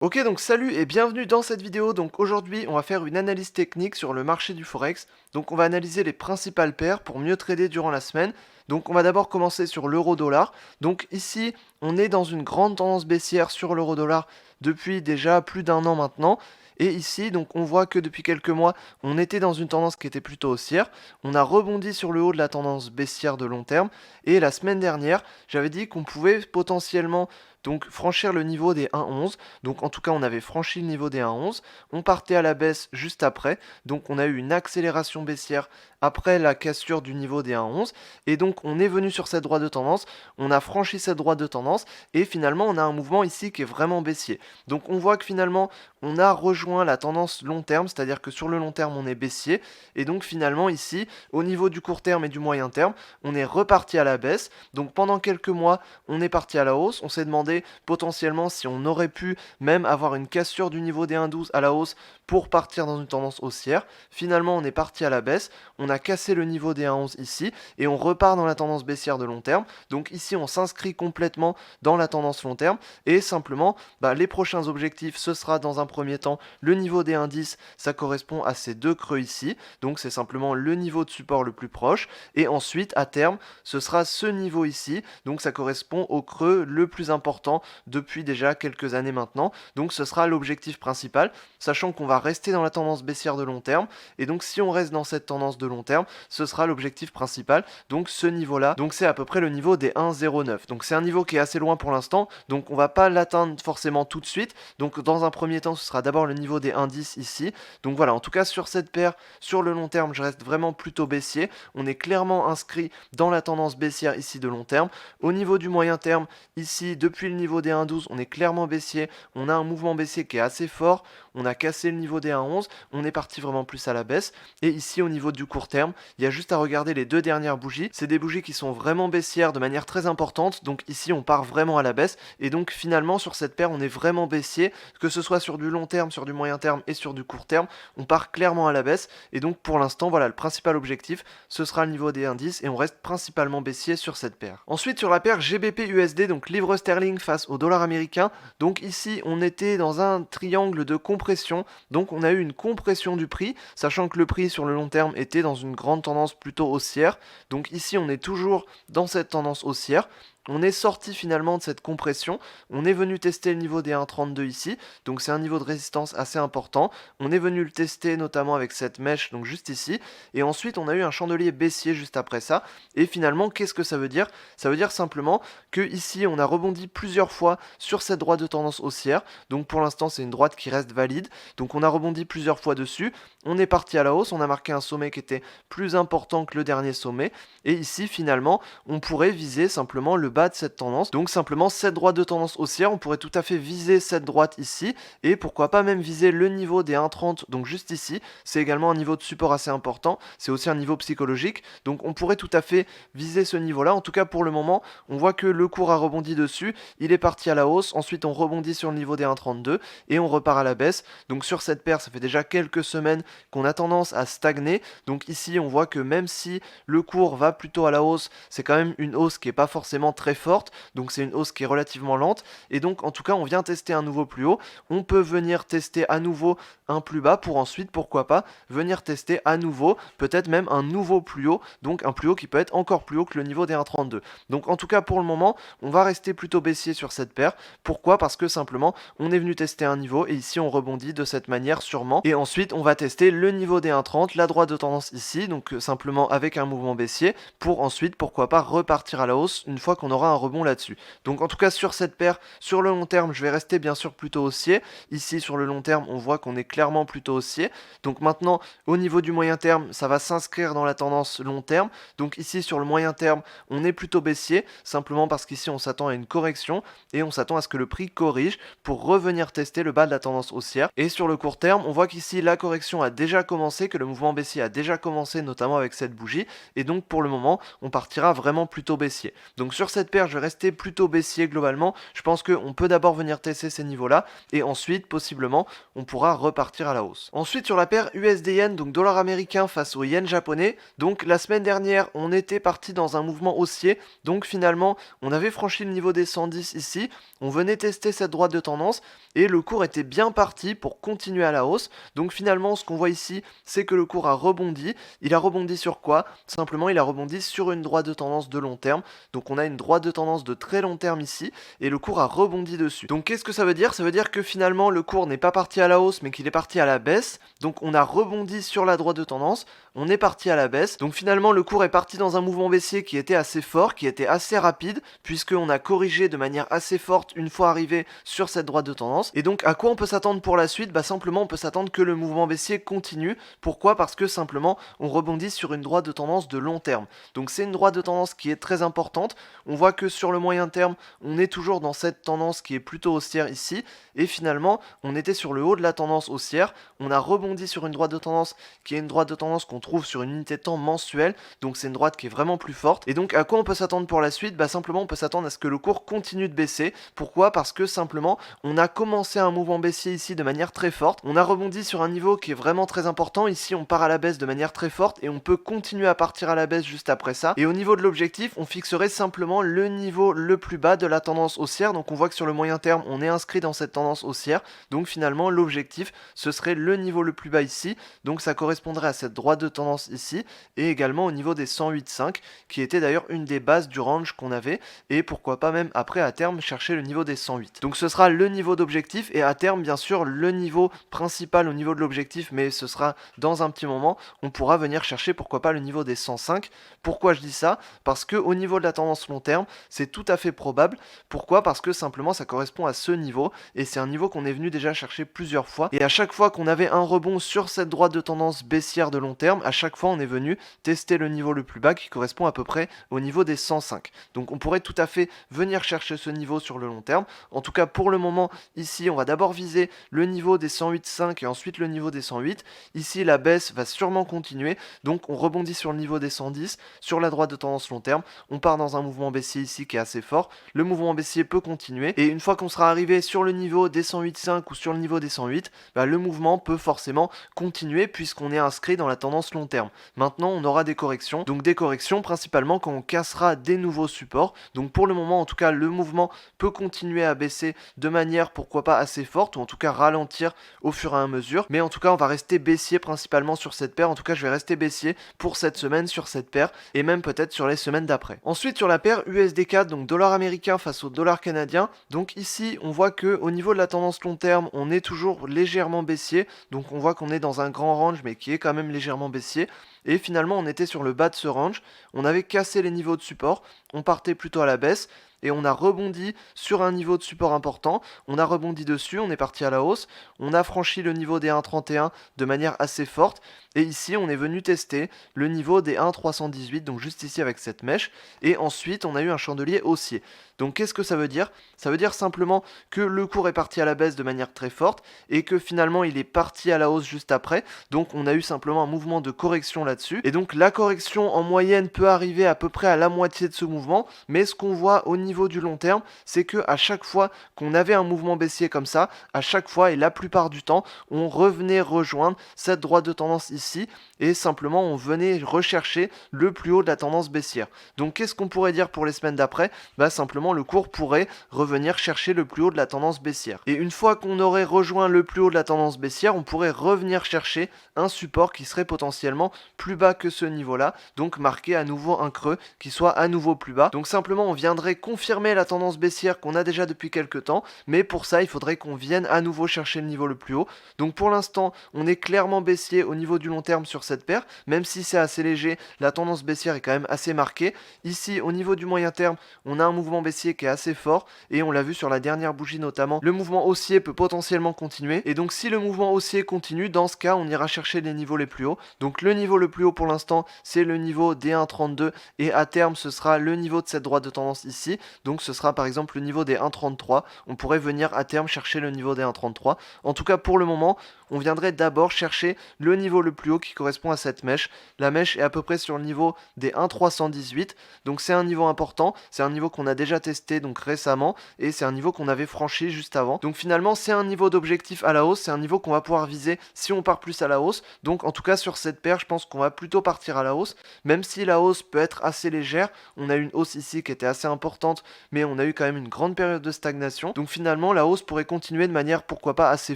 Ok, donc salut et bienvenue dans cette vidéo. Donc aujourd'hui, on va faire une analyse technique sur le marché du Forex. Donc on va analyser les principales paires pour mieux trader durant la semaine. Donc on va d'abord commencer sur l'euro-dollar. Donc ici, on est dans une grande tendance baissière sur l'euro-dollar depuis déjà plus d'un an maintenant. Et ici, donc on voit que depuis quelques mois, on était dans une tendance qui était plutôt haussière. On a rebondi sur le haut de la tendance baissière de long terme. Et la semaine dernière, j'avais dit qu'on pouvait potentiellement donc franchir le niveau des 1,11. Donc en tout cas, on avait franchi le niveau des 1,11. On partait à la baisse juste après. Donc on a eu une accélération baissière après la cassure du niveau des 1,11. Et donc on est venu sur cette droite de tendance. On a franchi cette droite de tendance. Et finalement, on a un mouvement ici qui est vraiment baissier. Donc on voit que finalement, on a rejoint la tendance long terme. C'est-à-dire que sur le long terme, on est baissier. Et donc finalement, ici, au niveau du court terme et du moyen terme, on est reparti à la baisse. Donc pendant quelques mois, on est parti à la hausse. On s'est demandé potentiellement si on aurait pu même avoir une cassure du niveau des 1,12 à la hausse pour partir dans une tendance haussière. Finalement, on est parti à la baisse, on a cassé le niveau des 1,11 ici et on repart dans la tendance baissière de long terme. Donc ici, on s'inscrit complètement dans la tendance long terme et simplement, les prochains objectifs, ce sera dans un premier temps le niveau des 1,10, ça correspond à ces deux creux ici. Donc c'est simplement le niveau de support le plus proche et ensuite, à terme, ce sera ce niveau ici. Donc ça correspond au creux le plus important depuis déjà quelques années maintenant. Donc ce sera l'objectif principal, sachant qu'on va rester dans la tendance baissière de long terme. Et donc si on reste dans cette tendance de long terme, ce sera l'objectif principal. Donc ce niveau-là, donc c'est à peu près le niveau des 1,09. Donc c'est un niveau qui est assez loin pour l'instant. Donc on va pas l'atteindre forcément tout de suite. Donc dans un premier temps, ce sera d'abord le niveau des 1,10 ici. Donc voilà, en tout cas sur cette paire, sur le long terme, je reste vraiment plutôt baissier. On est clairement inscrit dans la tendance baissière ici de long terme. Au niveau du moyen terme, ici, depuis le niveau des 1,12, on est clairement baissier. On a un mouvement baissier qui est assez fort. On a cassé le niveau des 1,11. On est parti vraiment plus à la baisse. Et ici, au niveau du court terme, il y a juste à regarder les deux dernières bougies. C'est des bougies qui sont vraiment baissières de manière très importante. Donc ici, on part vraiment à la baisse. Et donc finalement, sur cette paire, on est vraiment baissier. Que ce soit sur du long terme, sur du moyen terme et sur du court terme, on part clairement à la baisse. Et donc pour l'instant, voilà, le principal objectif, ce sera le niveau des indices. Et on reste principalement baissier sur cette paire. Ensuite, sur la paire GBP-USD, donc livre sterling face au dollar américain. Donc ici, on était dans un triangle de compression. Donc on a eu une compression du prix, sachant que le prix sur le long terme était dans une grande tendance plutôt haussière. Donc ici, on est toujours dans cette tendance haussière. On est sorti finalement de cette compression, on est venu tester le niveau des 1,32 ici, donc c'est un niveau de résistance assez important. On est venu le tester notamment avec cette mèche, donc juste ici, et ensuite on a eu un chandelier baissier juste après ça. Et finalement, qu'est-ce que ça veut dire? Ça veut dire simplement que ici on a rebondi plusieurs fois sur cette droite de tendance haussière, donc pour l'instant c'est une droite qui reste valide, donc on a rebondi plusieurs fois dessus, on est parti à la hausse, on a marqué un sommet qui était plus important que le dernier sommet, et ici finalement on pourrait viser simplement le bas de cette tendance, donc simplement cette droite de tendance haussière, on pourrait tout à fait viser cette droite ici, et pourquoi pas même viser le niveau des 1,30, donc juste ici, c'est également un niveau de support assez important, c'est aussi un niveau psychologique, donc on pourrait tout à fait viser ce niveau-là. En tout cas pour le moment, on voit que le cours a rebondi dessus, il est parti à la hausse, ensuite on rebondit sur le niveau des 1,32 et on repart à la baisse. Donc sur cette paire, ça fait déjà quelques semaines qu'on a tendance à stagner. Donc ici, on voit que même si le cours va plutôt à la hausse, c'est quand même une hausse qui n'est pas forcément très forte, donc c'est une hausse qui est relativement lente. Et donc en tout cas, on vient tester un nouveau plus haut, on peut venir tester à nouveau un plus bas pour ensuite, pourquoi pas, venir tester à nouveau, peut-être même un nouveau plus haut, donc un plus haut qui peut être encore plus haut que le niveau des 1,32. Donc en tout cas pour le moment, on va rester plutôt baissier sur cette paire. Pourquoi? Parce que simplement, on est venu tester un niveau et ici on rebondit de cette manière sûrement. Et ensuite, on va tester le niveau des 1,30, la droite de tendance ici, donc simplement avec un mouvement baissier, pour ensuite, pourquoi pas, repartir à la hausse une fois qu'on aura un rebond là-dessus. Donc en tout cas sur cette paire, sur le long terme, je vais rester bien sûr plutôt haussier. Ici sur le long terme, on voit qu'on est clairement plutôt haussier. Donc maintenant, au niveau du moyen terme, ça va s'inscrire dans la tendance long terme. Donc ici sur le moyen terme, on est plutôt baissier, simplement parce qu'ici on s'attend à une correction et on s'attend à ce que le prix corrige pour revenir tester le bas de la tendance haussière. Et sur le court terme, on voit qu'ici la correction a déjà commencé, que le mouvement baissier a déjà commencé, notamment avec cette bougie, et donc pour le moment, on partira vraiment plutôt baissier. Donc sur cette cette paire, je vais rester plutôt baissier globalement. Je pense qu'on peut d'abord venir tester ces niveaux-là et ensuite, possiblement, on pourra repartir à la hausse. Ensuite, sur la paire USD-Yen, donc dollar américain face au yen japonais, donc la semaine dernière, on était parti dans un mouvement haussier, donc finalement, on avait franchi le niveau des 110 ici, on venait tester cette droite de tendance et le cours était bien parti pour continuer à la hausse. Donc finalement, ce qu'on voit ici, c'est que le cours a rebondi. Il a rebondi sur quoi? Simplement, il a rebondi sur une droite de tendance de long terme. Donc on a une droite de tendance de très long terme ici et le cours a rebondi dessus. Donc qu'est-ce que ça veut dire? Ça veut dire que finalement, le cours n'est pas parti à la hausse, mais qu'il est parti à la baisse. Donc on a rebondi sur la droite de tendance, on est parti à la baisse. Donc finalement, le cours est parti dans un mouvement baissier qui était assez fort, qui était assez rapide, puisqu'on a corrigé de manière assez forte une fois arrivé sur cette droite de tendance. Et donc à quoi on peut s'attendre pour la suite? Bah simplement on peut s'attendre que le mouvement baissier continue. Pourquoi? Parce que simplement on rebondit sur une droite de tendance de long terme. Donc c'est une droite de tendance qui est très importante. On voit que sur le moyen terme, on est toujours dans cette tendance qui est plutôt haussière ici. Et finalement, on était sur le haut de la tendance haussière. On a rebondi sur une droite de tendance qui est une droite de tendance qu'on trouve sur une unité de temps mensuelle. Donc c'est une droite qui est vraiment plus forte. Et donc à quoi on peut s'attendre pour la suite? Bah simplement on peut s'attendre à ce que le cours continue de baisser. Pourquoi? Parce que simplement on a commencé un mouvement baissier ici de manière très forte. On a rebondi sur un niveau qui est vraiment très important. Ici on part à la baisse de manière très forte et on peut continuer à partir à la baisse juste après ça. Et au niveau de l'objectif, on fixerait simplement le niveau le plus bas de la tendance haussière. Donc on voit que sur le moyen terme, on est inscrit dans cette tendance haussière. Donc finalement l'objectif, ce serait le niveau le plus bas ici. Donc ça correspondrait à cette droite de tendance ici et également au niveau des 108,5 qui était d'ailleurs une des bases du range qu'on avait et pourquoi pas même après à terme chercher le niveau des 108. Donc ce sera le niveau d'objectif et à terme bien sûr le niveau principal au niveau de l'objectif, mais ce sera dans un petit moment, on pourra venir chercher pourquoi pas le niveau des 105. Pourquoi je dis ça? Parce que au niveau de la tendance long terme, c'est tout à fait probable. Pourquoi? Parce que simplement ça correspond à ce niveau et c'est un niveau qu'on est venu déjà chercher plusieurs fois et à chaque fois qu'on avait un rebond sur cette droite de tendance baissière de long terme, à chaque fois on est venu tester le niveau le plus bas qui correspond à peu près au niveau des 105. Donc on pourrait tout à fait venir chercher ce niveau sur le long terme. En tout cas pour le moment ici on va d'abord viser le niveau des 108,5 et ensuite le niveau des 108. Ici la baisse va sûrement continuer, donc on rebondit sur le niveau des 110 sur la droite de tendance long terme. On part dans un mouvement baissier ici qui est assez fort. Le mouvement baissier peut continuer et une fois qu'on sera arrivé sur le niveau des 108,5 ou sur le niveau des 108, bah, le mouvement peut forcément continuer puisqu'on est inscrit dans la tendance long terme. Maintenant on aura des corrections, donc des corrections principalement quand on cassera des nouveaux supports. Donc pour le moment en tout cas le mouvement peut continuer à baisser de manière pourquoi pas assez forte ou en tout cas ralentir au fur et à mesure, mais en tout cas on va rester baissier principalement sur cette paire. En tout cas je vais rester baissier pour cette semaine sur cette paire et même peut-être sur les semaines d'après. Ensuite sur la paire USD4, donc dollar américain face au dollar canadien, donc ici on voit que au niveau de la tendance long terme on est toujours légèrement baissier, donc on voit qu'on est dans un grand range mais qui est quand même légèrement baissier. Et finalement on était sur le bas de ce range, on avait cassé les niveaux de support, on partait plutôt à la baisse et on a rebondi sur un niveau de support important, on a rebondi dessus, on est parti à la hausse, on a franchi le niveau des 1,31 de manière assez forte et ici on est venu tester le niveau des 1,318, donc juste ici avec cette mèche, et ensuite on a eu un chandelier haussier. Donc qu'est-ce que ça veut dire? Ça veut dire simplement que le cours est parti à la baisse de manière très forte et que finalement il est parti à la hausse juste après, donc on a eu simplement un mouvement de correction là-dessus, et donc la correction en moyenne peut arriver à peu près à la moitié de ce mouvement, mais ce qu'on voit au niveau du long terme, c'est que à chaque fois qu'on avait un mouvement baissier comme ça, à chaque fois et la plupart du temps, on revenait rejoindre cette droite de tendance ici et simplement on venait rechercher le plus haut de la tendance baissière. Donc qu'est-ce qu'on pourrait dire pour les semaines d'après? Bah simplement le cours pourrait revenir chercher le plus haut de la tendance baissière. Et une fois qu'on aurait rejoint le plus haut de la tendance baissière, on pourrait revenir chercher un support qui serait potentiellement plus bas que ce niveau-là, donc marquer à nouveau un creux qui soit à nouveau plus bas. Donc simplement on viendrait confirmer la tendance baissière qu'on a déjà depuis quelques temps, mais pour ça il faudrait qu'on vienne à nouveau chercher le niveau le plus haut. Donc pour l'instant on est clairement baissier au niveau du long terme sur cette paire, même si c'est assez léger, la tendance baissière est quand même assez marquée. Ici au niveau du moyen terme, on a un mouvement baissier baissier qui est assez fort, et on l'a vu sur la dernière bougie notamment, le mouvement haussier peut potentiellement continuer, et donc si le mouvement haussier continue, dans ce cas on ira chercher les niveaux les plus hauts. Donc le niveau le plus haut pour l'instant c'est le niveau des 1,32, et à terme ce sera le niveau de cette droite de tendance ici, donc ce sera par exemple le niveau des 1,33, on pourrait venir à terme chercher le niveau des 1,33. En tout cas pour le moment on viendrait d'abord chercher le niveau le plus haut qui correspond à cette mèche. La mèche est à peu près sur le niveau des 1,318, donc c'est un niveau important, c'est un niveau qu'on a déjà testé donc récemment, et c'est un niveau qu'on avait franchi juste avant. Donc finalement c'est un niveau d'objectif à la hausse, c'est un niveau qu'on va pouvoir viser si on part plus à la hausse. Donc en tout cas sur cette paire je pense qu'on va plutôt partir à la hausse, même si la hausse peut être assez légère. On a eu une hausse ici qui était assez importante, mais on a eu quand même une grande période de stagnation, donc finalement la hausse pourrait continuer de manière pourquoi pas assez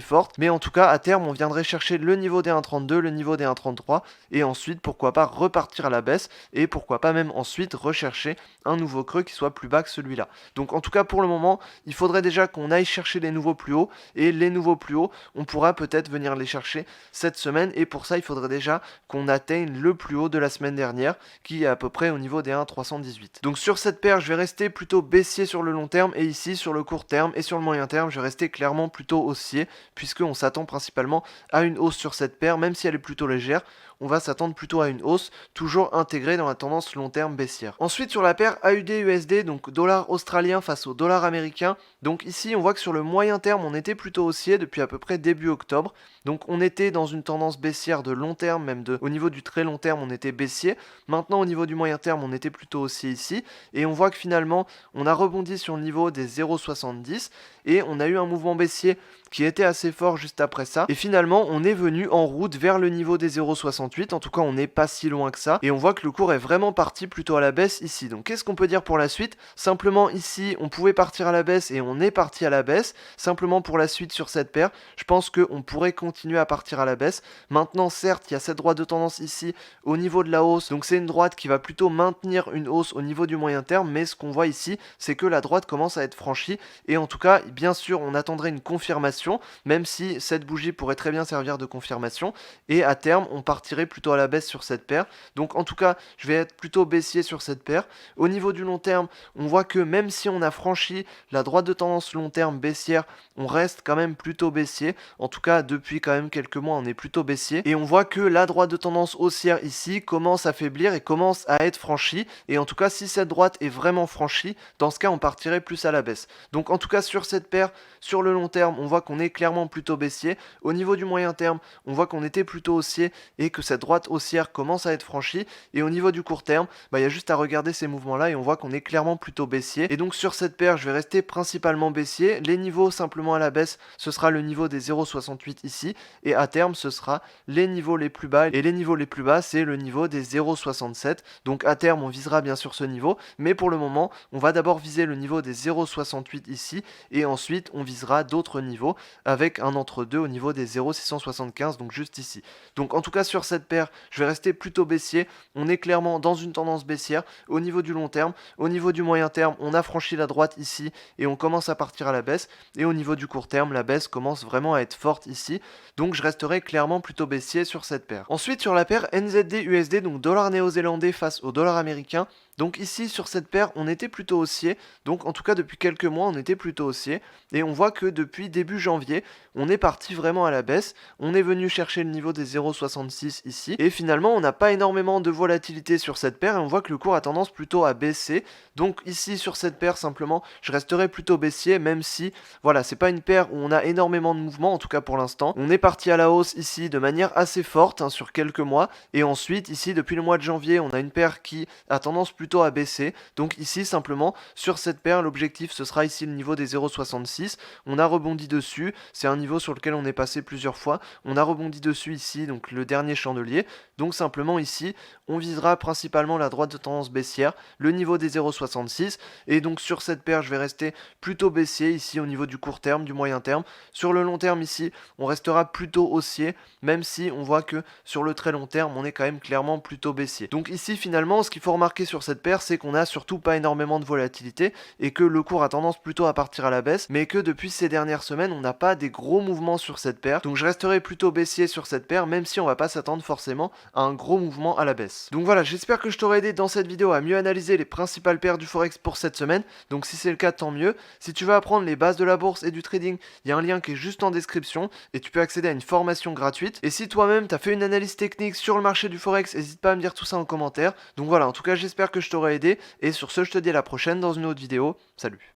forte, mais en tout cas à terme on viendrait chercher le niveau des 1,32, le niveau des 1,33, et ensuite pourquoi pas repartir à la baisse, et pourquoi pas même ensuite rechercher un nouveau creux qui soit plus bas que celui-là. Donc en tout cas pour le moment il faudrait déjà qu'on aille chercher les nouveaux plus hauts, et les nouveaux plus hauts on pourra peut-être venir les chercher cette semaine, et pour ça il faudrait déjà qu'on atteigne le plus haut de la semaine dernière qui est à peu près au niveau des 1,318. Donc sur cette paire je vais rester plutôt baissier sur le long terme, et ici sur le court terme et sur le moyen terme je vais rester clairement plutôt haussier, puisqu'on s'attend principalement à une hausse sur cette paire, même si elle est plutôt légère. On va s'attendre plutôt à une hausse, toujours intégrée dans la tendance long terme baissière. Ensuite sur la paire AUD-USD, donc dollar australien face au dollar américain, donc ici on voit que sur le moyen terme on était plutôt haussier depuis à peu près début octobre, donc on était dans une tendance baissière de long terme, même au niveau du très long terme on était baissier. Maintenant au niveau du moyen terme on était plutôt haussier ici, et on voit que finalement on a rebondi sur le niveau des 0,70, et on a eu un mouvement baissier qui était assez fort juste après ça, et finalement on est venu en route vers le niveau des 0,68, en tout cas on n'est pas si loin que ça, et on voit que le cours est vraiment parti plutôt à la baisse ici. Donc qu'est-ce qu'on peut dire pour la suite? Simplement ici on pouvait partir à la baisse et on est parti à la baisse. Simplement pour la suite sur cette paire, je pense qu'on pourrait continuer à partir à la baisse. Maintenant certes il y a cette droite de tendance ici au niveau de la hausse, donc c'est une droite qui va plutôt maintenir une hausse au niveau du moyen terme, mais ce qu'on voit ici c'est que la droite commence à être franchie, et en tout cas bien sûr on attendrait une confirmation, même si cette bougie pourrait très bien servir de confirmation, et à terme on partirait plutôt à la baisse sur cette paire. Donc en tout cas je vais être plutôt baissier sur cette paire. Au niveau du long terme on voit que même si on a franchi la droite de tendance long terme baissière, on reste quand même plutôt baissier. En tout cas depuis quand même quelques mois on est plutôt baissier, et on voit que la droite de tendance haussière ici commence à faiblir et commence à être franchie, et en tout cas si cette droite est vraiment franchie, dans ce cas on partirait plus à la baisse. Donc en tout cas sur cette paire, sur le long terme on voit qu'on est clairement plutôt baissier. Au niveau du moyen terme on voit qu'on était plutôt haussier et que cette droite haussière commence à être franchie, et au niveau du court terme il y a juste à regarder ces mouvements là et on voit qu'on est clairement plutôt baissier. Et donc sur cette paire je vais rester principalement baissier. Les niveaux simplement à la baisse ce sera le niveau des 0,68 ici, et à terme ce sera les niveaux les plus bas, et les niveaux les plus bas c'est le niveau des 0,67. donc à terme on visera bien sûr ce niveau, mais pour le moment on va d'abord viser le niveau des 0,68 ici, et ensuite on visera d'autres niveaux avec un entre-deux au niveau des 0,675, donc juste ici. Donc en tout cas sur cette paire je vais rester plutôt baissier. On est clairement dans une tendance baissière au niveau du long terme. Au niveau du moyen terme on a franchi la droite ici et on commence à partir à la baisse, et au niveau du court terme la baisse commence vraiment à être forte ici, donc je resterai clairement plutôt baissier sur cette paire. Ensuite sur la paire NZD-USD, donc dollar néo-zélandais face au dollar américain, donc ici sur cette paire on était plutôt haussier, donc en tout cas depuis quelques mois on était plutôt haussier, et on voit que depuis début janvier on est parti vraiment à la baisse. On est venu chercher le niveau des 0,66 ici, et finalement on n'a pas énormément de volatilité sur cette paire, et on voit que le cours a tendance plutôt à baisser. Donc ici sur cette paire simplement je resterai plutôt baissier, même si voilà c'est pas une paire où on a énormément de mouvement, en tout cas pour l'instant. On est parti à la hausse ici de manière assez forte sur quelques mois, et ensuite ici depuis le mois de janvier on a une paire qui a tendance plutôt à baisser. Donc ici simplement sur cette paire l'objectif ce sera ici le niveau des 0,66. On a rebondi dessus, c'est un niveau sur lequel on est passé plusieurs fois, on a rebondi dessus ici, donc le dernier chandelier. Donc simplement ici on visera principalement la droite de tendance baissière, le niveau des 0,66, et donc sur cette paire je vais rester plutôt baissier ici au niveau du court terme, du moyen terme. Sur le long terme ici on restera plutôt haussier, même si on voit que sur le très long terme on est quand même clairement plutôt baissier. Donc ici finalement ce qu'il faut remarquer sur cette cette paire, c'est qu'on a surtout pas énormément de volatilité et que le cours a tendance plutôt à partir à la baisse, mais que depuis ces dernières semaines, on n'a pas des gros mouvements sur cette paire. Donc je resterai plutôt baissier sur cette paire, même si on va pas s'attendre forcément à un gros mouvement à la baisse. Donc voilà, j'espère que je t'aurai aidé dans cette vidéo à mieux analyser les principales paires du Forex pour cette semaine. Donc si c'est le cas, tant mieux. Si tu veux apprendre les bases de la bourse et du trading, il y a un lien qui est juste en description et tu peux accéder à une formation gratuite. Et si toi-même tu as fait une analyse technique sur le marché du Forex, n'hésite pas à me dire tout ça en commentaire. Donc voilà, en tout cas j'espère que je t'aurai aidé et sur ce je te dis à la prochaine dans une autre vidéo. Salut.